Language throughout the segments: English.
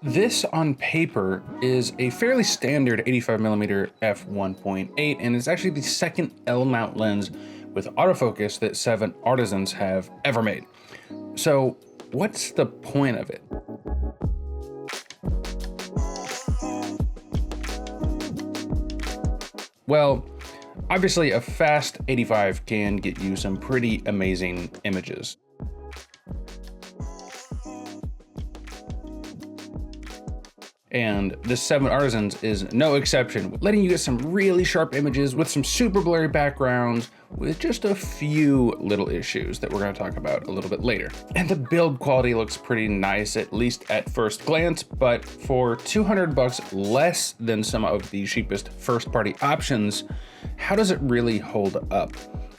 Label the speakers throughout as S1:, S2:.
S1: This on paper is a fairly standard 85mm f1.8, and it's actually the second L-mount lens with autofocus that 7Artisans have ever made. So what's the point of it? Well, obviously a fast 85 can get you some pretty amazing images. And this 7Artisans is no exception, letting you get some really sharp images with some super blurry backgrounds with just a few little issues that we're going to talk about a little bit later. And the build quality looks pretty nice, at least at first glance, but for 200 bucks less than some of the cheapest first party options, how does it really hold up?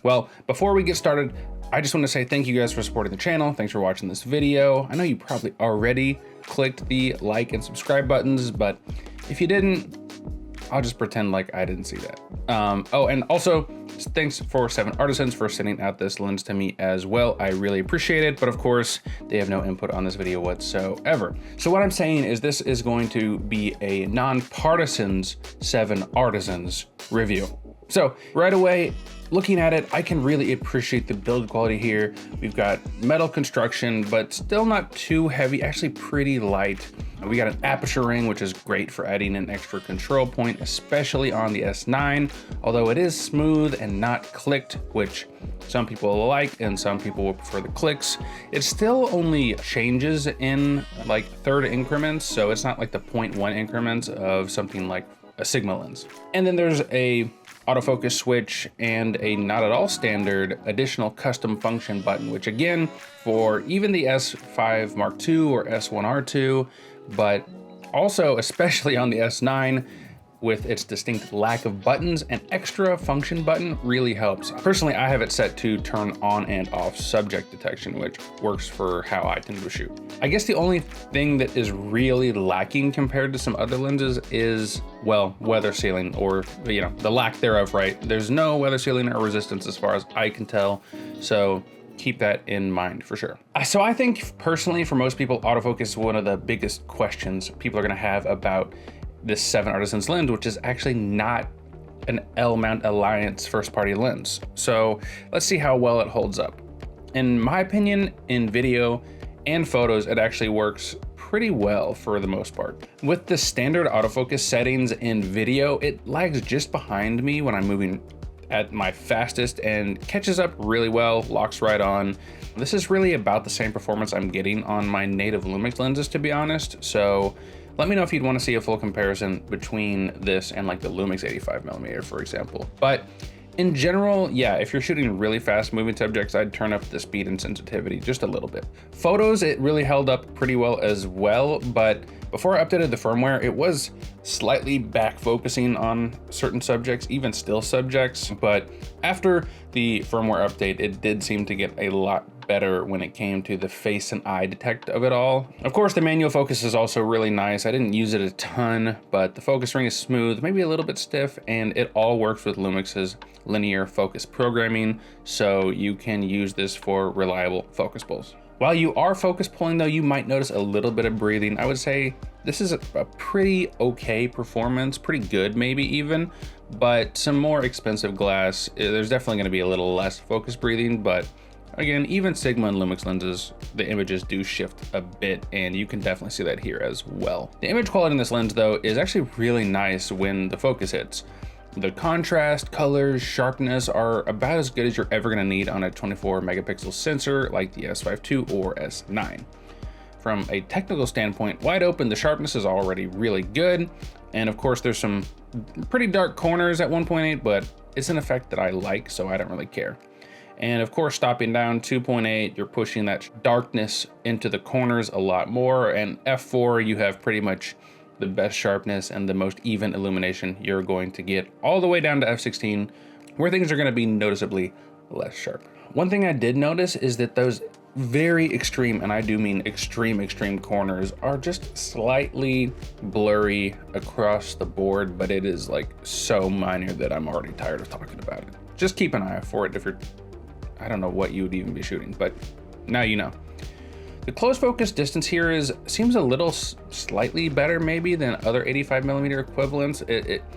S1: Well, before we get started, I just want to say thank you guys for supporting the channel. Thanks for watching this video. I know you probably already clicked the like and subscribe buttons, but if you didn't, I'll just pretend like I didn't see that. Oh, and also thanks for 7Artisans for sending out this lens to me as well. I really appreciate it, but of course they have no input on this video whatsoever. So what I'm saying is this is going to be a non-partisans 7Artisans review. So right away, looking at it, I can really appreciate the build quality here. We've got metal construction, but still not too heavy, actually pretty light. We got an aperture ring, which is great for adding an extra control point, especially on the S9, although it is smooth and not clicked, which some people like and some people will prefer the clicks. It still only changes in like third increments, so it's not like the 0.1 increments of something like a Sigma lens. And then there's a autofocus switch and a not at all standard additional custom function button, which again, for even the S5 Mark II or S1R2, but also especially on the S9, with its distinct lack of buttons, an extra function button really helps. Personally, I have it set to turn on and off subject detection, which works for how I tend to shoot. I guess the only thing that is really lacking compared to some other lenses is, well, weather sealing, or the lack thereof, right? There's no weather sealing or resistance as far as I can tell, so keep that in mind for sure. So I think personally, for most people, autofocus is one of the biggest questions people are gonna have about this 7Artisans lens, which is actually not an L-mount Alliance first party lens. So let's see how well it holds up. In my opinion, in video and photos, it actually works pretty well for the most part. With the standard autofocus settings in video, it lags just behind me when I'm moving at my fastest and catches up really well, locks right on. This is really about the same performance I'm getting on my native Lumix lenses, to be honest. So let me know if you'd want to see a full comparison between this and like the Lumix 85mm, for example. But in general, yeah, if you're shooting really fast moving subjects, I'd turn up the speed and sensitivity just a little bit. Photos, it really held up pretty well as well, but before I updated the firmware, it was slightly back focusing on certain subjects, even still subjects. But after the firmware update, it did seem to get a lot better when it came to the face and eye detect of it all. Of course, the manual focus is also really nice. I didn't use it a ton, but the focus ring is smooth, maybe a little bit stiff, and it all works with Lumix's linear focus programming, so you can use this for reliable focus pulls. While you are focus pulling though, you might notice a little bit of breathing. I would say this is a pretty okay performance, pretty good maybe even, but some more expensive glass, there's definitely gonna be a little less focus breathing, but again, even Sigma and Lumix lenses, the images do shift a bit, and you can definitely see that here as well. The image quality in this lens though is actually really nice when the focus hits. The contrast, colors, sharpness are about as good as you're ever gonna need on a 24 megapixel sensor like the S5 II or S9. From a technical standpoint, wide open, the sharpness is already really good. And of course, there's some pretty dark corners at 1.8, but it's an effect that I like, so I don't really care. And of course, stopping down 2.8, you're pushing that darkness into the corners a lot more. And f4, you have pretty much the best sharpness and the most even illumination you're going to get, all the way down to f16, where things are going to be noticeably less sharp. One thing I did notice is that those very extreme, and I do mean extreme corners, are just slightly blurry across the board, but it is like so minor that I'm already tired of talking about it. Just keep an eye out for it if you're, I don't know what you would even be shooting, but now you know. The close focus distance here seems a little slightly better maybe than other 85mm equivalents.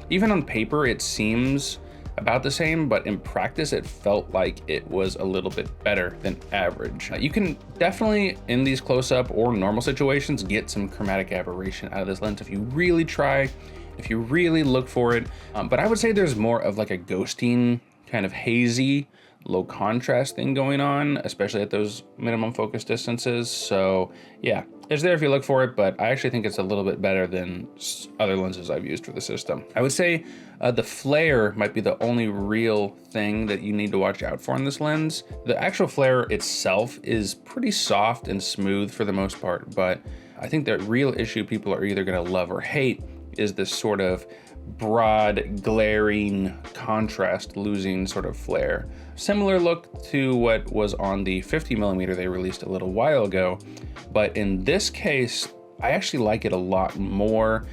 S1: Even on paper, it seems about the same, but in practice, it felt like it was a little bit better than average. You can definitely, in these close-up or normal situations, get some chromatic aberration out of this lens if you really try, if you really look for it. But I would say there's more of like a ghosting, kind of hazy, low contrast thing going on, especially at those minimum focus distances. So yeah, it's there if you look for it, but I actually think it's a little bit better than other lenses I've used for the system. I would say the flare might be the only real thing that you need to watch out for on this lens. The actual flare itself is pretty soft and smooth for the most part, but I think the real issue people are either gonna love or hate is this sort of broad, glaring, contrast losing sort of flare. Similar look to what was on the 50mm they released a little while ago, but in this case, I actually like it a lot more.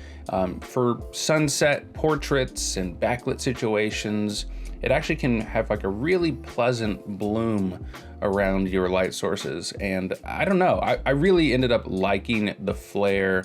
S1: For sunset portraits and backlit situations, it actually can have like a really pleasant bloom around your light sources. And I don't know, I really ended up liking the flare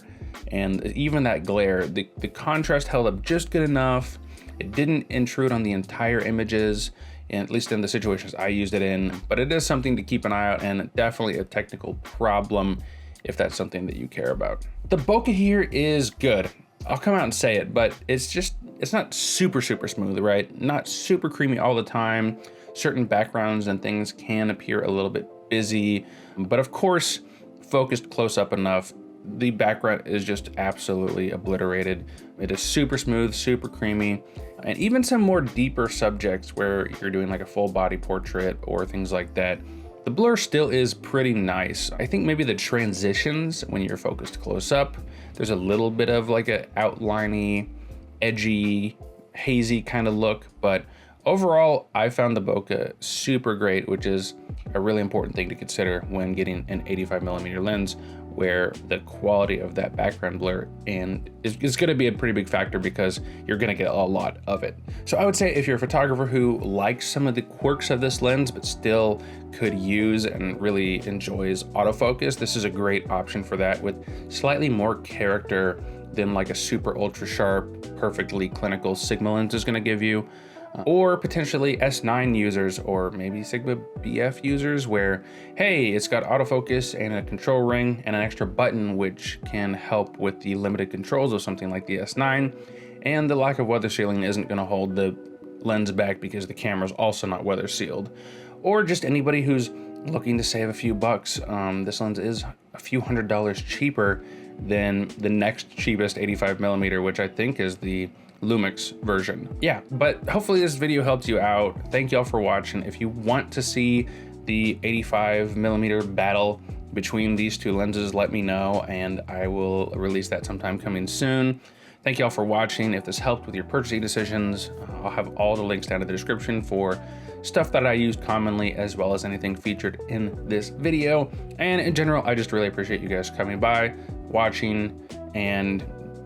S1: and even that glare. The contrast held up just good enough. It didn't intrude on the entire images, at least in the situations I used it in, but it is something to keep an eye out and definitely a technical problem if that's something that you care about. The bokeh here is good. I'll come out and say it, but it's not super smooth, right? Not super creamy all the time. Certain backgrounds and things can appear a little bit busy, but of course, focused close up enough, the background is just absolutely obliterated. It is super smooth, super creamy, and even some more deeper subjects where you're doing like a full body portrait or things like that, the blur still is pretty nice. I think maybe the transitions when you're focused close up, there's a little bit of like a outliney, edgy, hazy kind of look, but overall, I found the bokeh super great, which is a really important thing to consider when getting an 85mm lens, where the quality of that background blur is going to be a pretty big factor because you're going to get a lot of it. So I would say if you're a photographer who likes some of the quirks of this lens, but still could use and really enjoys autofocus, this is a great option for that, with slightly more character than like a super ultra sharp, perfectly clinical Sigma lens is going to give you. Or potentially S9 users, or maybe Sigma BF users, where, hey, it's got autofocus and a control ring and an extra button, which can help with the limited controls of something like the S9, and the lack of weather sealing isn't going to hold the lens back because the camera's also not weather sealed. Or just anybody who's looking to save a few bucks. This lens is a few $100s cheaper than the next cheapest 85mm, which I think is the Lumix version. Yeah, but hopefully this video helped you out. Thank y'all for watching. If you want to see the 85mm battle between these two lenses, let me know and I will release that sometime coming soon. Thank y'all for watching. If this helped with your purchasing decisions, I'll have all the links down in the description for stuff that I use commonly, as well as anything featured in this video. And in general, I just really appreciate you guys coming by, watching, and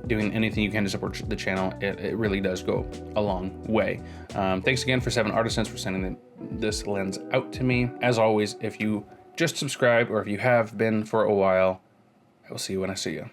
S1: doing anything you can to support the channel. It really does go a long way. Thanks again for 7Artisans for sending this lens out to me. As always, if you just subscribe or if you have been for a while, I will see you when I see you.